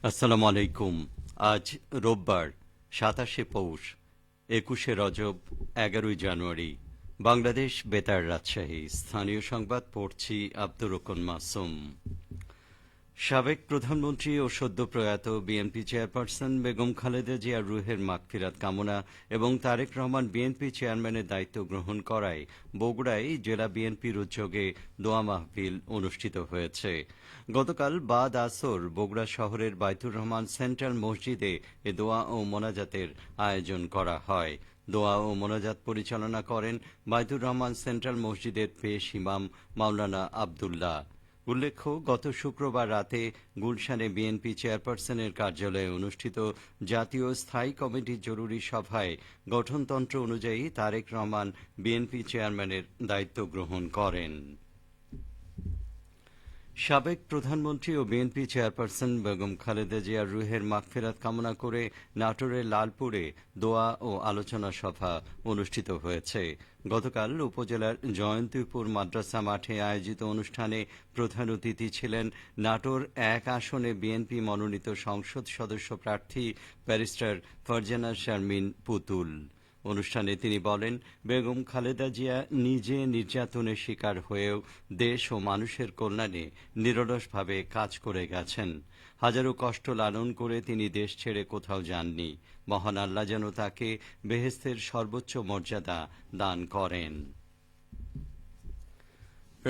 আসসালামু আলাইকুম। আজ রোববার ২৭শে পৌষ, ২১শে রজব, ১১ই জানুয়ারি। বাংলাদেশ বেতার রাজশাহী। স্থানীয় সংবাদ পড়ছি আব্দুর রকুন মাসুম। সাবেক প্রধানমন্ত্রী ও সদ্য প্রয়াত বিএনপি চেয়ারপারসন বেগম খালেদা জিয়ার রুহের মাগফিরাত কামনা এবং তারেক রহমান বিএনপি চেয়ারম্যানের দায়িত্ব গ্রহণ করায় বগুড়ায় জেলা বিএনপির উদ্যোগে দোয়া মাহফিল অনুষ্ঠিত হয়েছে। গতকাল বাদ আসর বগুড়া শহরের বাইতুর রহমান সেন্ট্রাল মসজিদে এ দোয়া ও মোনাজাতের আয়োজন করা হয়। দোয়া ও মোনাজাত পরিচালনা করেন বাইতুর রহমান সেন্ট্রাল মসজিদের পেশ ইমাম মাওলানা আবদুল্লাহ। উল্লেখ্য, গত শুক্রবার রাতে গুলশানে বিএনপি চেয়ারপারসনের কার্যালয়ে অনুষ্ঠিত জাতীয় স্থায়ী কমিটির জরুরি সভায় গঠনতন্ত্র অনুযায়ী তারেক রহমান বিএনপি চেয়ারম্যানের দায়িত্ব গ্রহণ করেন। সাবেক প্রধানমন্ত্রী ও বিএনপি চেয়ারপারসন বেগম খালেদা জিয়ার রুহের মাগফিরাত কামনা করে নাটোরের লালপুরে দোয়া ও আলোচনা সভা অনুষ্ঠিত হয়েছে। গতকাল উপজেলার জয়ন্তীপুর মাদ্রাসা মাঠে আয়োজিত অনুষ্ঠানে প্রধান অতিথি ছিলেন নাটোর ১ আসনে বিএনপি মনোনীত সংসদ সদস্য প্রার্থী ব্যারিস্টার ফারজানা শারমিন পুতুল। অনুষ্ঠানে তিনি বলেন, বেগম খালেদা জিয়া নিজে নির্যাতনের শিকার হয়েও দেশ ও মানুষের কল্যাণে নিরলসভাবে কাজ করে গেছেন। হাজারো কষ্ট লালন করে তিনি দেশ ছেড়ে কোথাও যাননি। মহান আল্লাহ যেন তাকে বেহেশতের সর্বোচ্চ মর্যাদা দান করেন।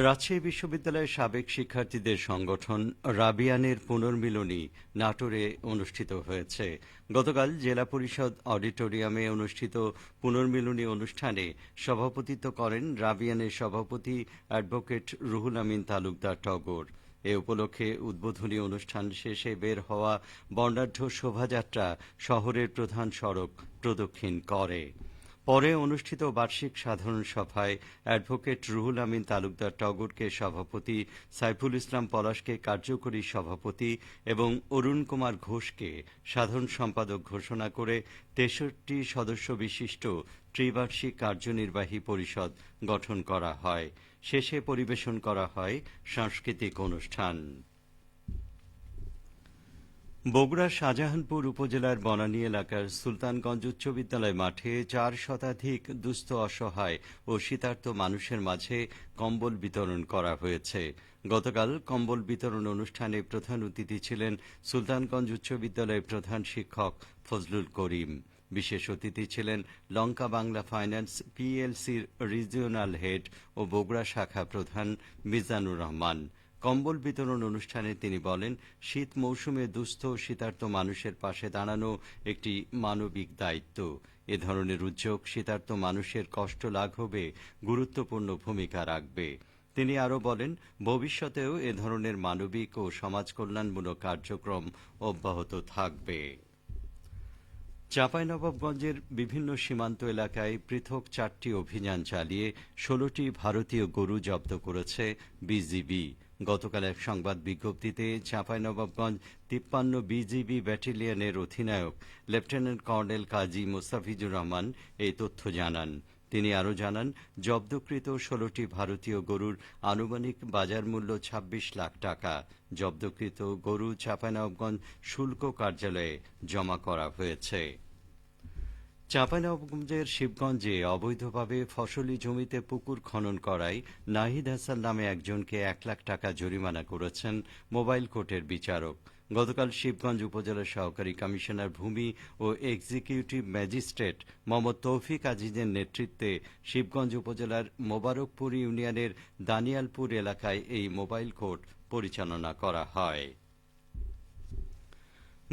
রাজশাহী বিশ্ববিদ্যালয়ের সাবেক শিক্ষার্থীদের সংগঠন রাবিয়ানের পুনর্মিলনী নাটোরে অনুষ্ঠিত হয়েছে। গতকাল জেলা পরিষদ অডিটোরিয়ামে অনুষ্ঠিত পুনর্মিলনী অনুষ্ঠানে সভাপতিত্ব করেন রাবিয়ানের সভাপতি অ্যাডভোকেট রুহুল আমিন তালুকদার টগর। এ উপলক্ষে উদ্বোধনী অনুষ্ঠান শেষে বের হওয়া বর্ণাঢ্য শোভাযাত্রা শহরের প্রধান সড়ক প্রদক্ষিণ করে। পরে অনুষ্ঠিত বার্ষিক সাধারণ সভায় অ্যাডভোকেট রুহুল আমিন তালুকদার টগরকে সভাপতি, সাইফুল ইসলাম পলাশকে কার্যকরী সভাপতি এবং অরুণ কুমার ঘোষকে সাধারণ সম্পাদক ঘোষণা করে ৬৩ সদস্য বিশিষ্ট ত্রিবার্ষিক কার্যনির্বাহী পরিষদ গঠন করা হয়। শেষে পরিবেশন করা হয় সাংস্কৃতিক অনুষ্ঠান। বগুড়ার শাহজাহানপুর উপজেলার বনানী এলাকার সুলতানগঞ্জ উচ্চ বিদ্যালয় মাঠে ৪ শতাধিক দুস্থ, অসহায় ও শীতার্ত মানুষের মাঝে কম্বল বিতরণ করা হয়েছে। গতকাল কম্বল বিতরণ অনুষ্ঠানে প্রধান অতিথি ছিলেন সুলতানগঞ্জ উচ্চ বিদ্যালয়ের প্রধান শিক্ষক ফজলুল করিম। বিশেষ অতিথি ছিলেন লঙ্কা বাংলা ফাইন্যান্স পিএলসির রিজিওনাল হেড ও বগুড়া শাখা প্রধান মিজানুর রহমান। কম্বল বিতরণ অনুষ্ঠানে তিনি বলেন, শীত মৌসুমে দুস্থ ও শীতার্ত মানুষের পাশে দাঁড়ানো একটি মানবিক দায়িত্ব। এ ধরনের উদ্যোগ শীতার্ত মানুষের কষ্ট লাঘবে গুরুত্বপূর্ণ ভূমিকা রাখবে। তিনি আরও বলেন, ভবিষ্যতেও এ ধরনের মানবিক ও সমাজকল্যাণমূলক কার্যক্রম অব্যাহত থাকবে। চাঁপাইনবাবগঞ্জের বিভিন্ন সীমান্ত এলাকায় পৃথক ৪টি অভিযান চালিয়ে ১৬টি ভারতীয় গরু জব্দ করেছে বিজিবি। গতকাল এক সংবাদ বিজ্ঞপ্তিতে চাঁপাইনবাবগঞ্জ ৫৩ বিজিবি ব্যাটালিয়নের অধিনায়ক লেফটেন্যান্ট কর্নেল কাজী মোস্তাফিজুর রহমান এই তথ্য জানান। তিনি আরও জানান, জব্দকৃত ১৬টি ভারতীয় গরুর আনুমানিক বাজার মূল্য ২৬ লাখ টাকা। জব্দকৃত গরু চাঁপাইনবাবগঞ্জ শুল্ক কার্যালয়ে জমা করা হয়েছে। চাঁপাইনবাবগঞ্জের শিবগঞ্জে অবৈধভাবে ফসলি জমিতে পুকুর খনন করায় নাহিদ হাসান নামে একজনকে ১ লাখ টাকা জরিমানা করেছেন মোবাইল কোর্টের বিচারক। গতকাল শিবগঞ্জ উপজেলার সহকারী কমিশনার ভূমি ও এক্সিকিউটিভ ম্যাজিস্ট্রেট মোহাম্মদ তৌফিক আজিজের নেতৃত্বে শিবগঞ্জ উপজেলার মোবারকপুর ইউনিয়নের দানিয়ালপুর এলাকায় এই মোবাইল কোর্ট পরিচালনা করা হয়।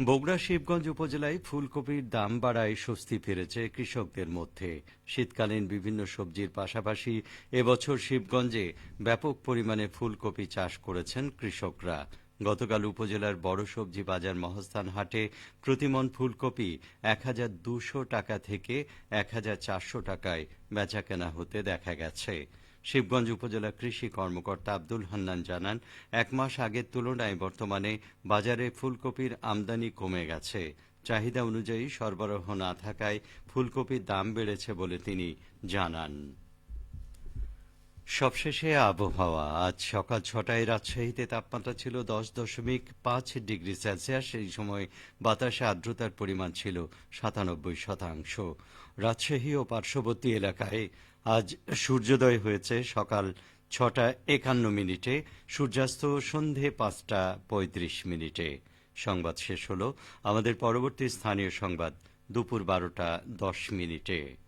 বগুড়া শিবগঞ্জ উপজেলায় ফুলকপির দাম বাড়ায় স্বস্তি ফিরেছে কৃষকদের মধ্যে। শীতকালীন বিভিন্ন সবজির পাশাপাশি এবছর শিবগঞ্জে ব্যাপক পরিমাণে ফুলকপি চাষ করেছেন কৃষকরা। গতকাল উপজেলার বড় সবজি বাজার মহাস্থান হাটে প্রতিমণ ফুলকপি ১,২০০ টাকা থেকে ১,৪০০ টাকায় বেচাকেনা হতে দেখা গেছে। শিবগঞ্জ উপজেলা কৃষি কর্মকর্তা আব্দুল হান্নান জানান, ১ মাস আগের তুলনায় বর্তমানে বাজারে ফুলকপির আমদানি কমে গেছে। চাহিদা অনুযায়ী সরবরাহ না থাকায় ফুলকপির দাম বেড়েছে বলে তিনি জানান। সবশেষে আবহাওয়া আজ সকাল ৬টায় রাজশাহীতে তাপমাত্রা ছিল ১০.৫ ডিগ্রি সেলসিয়াস। এই সময় বাতাসে আর্দ্রতার পরিমাণ ছিল ৯৭%। রাজশাহী ও পার্শ্ববর্তী এলাকায় আজ সূর্যোদয় হয়েছে সকাল ৬টা ৫১ মিনিটে, সূর্যাস্ত সন্ধে ৫টা ৩৫ মিনিটে। সংবাদ শেষ হলো। আমাদের পরবর্তী স্থানীয় সংবাদ দুপুর ১২টা ১০ মিনিটে।